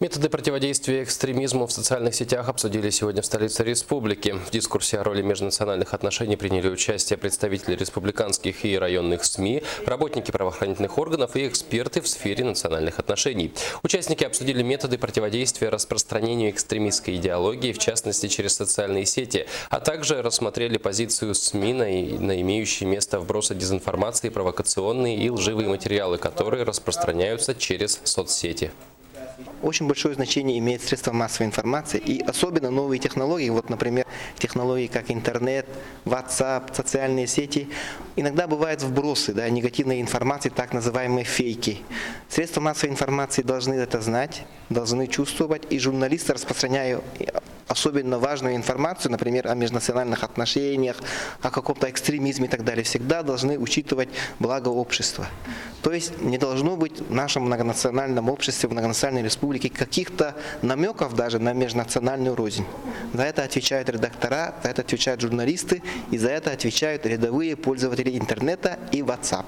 Методы противодействия экстремизму в социальных сетях обсудили сегодня в столице республики. В дискурсе о роли межнациональных отношений приняли участие представители республиканских и районных СМИ, работники правоохранительных органов и эксперты в сфере национальных отношений. Участники обсудили методы противодействия распространению экстремистской идеологии, в частности через социальные сети, а также рассмотрели позицию СМИ на имеющие место вбросы дезинформации, провокационные и лживые материалы, которые распространяются через соцсети. Очень большое значение имеет средства массовой информации и особенно новые технологии, вот, например, технологии как интернет, WhatsApp, социальные сети. Иногда бывают вбросы негативной информации, так называемые фейки. Средства массовой информации должны это знать, должны чувствовать, и журналисты, распространяя особенно важную информацию, например, о межнациональных отношениях, о каком-то экстремизме и так далее, всегда должны учитывать благо общества. То есть не должно быть в нашем многонациональном обществе, в многонациональной республике каких-то намеков даже на межнациональную рознь. За это отвечают редактора, за это отвечают журналисты и за это отвечают рядовые пользователи интернета и WhatsApp.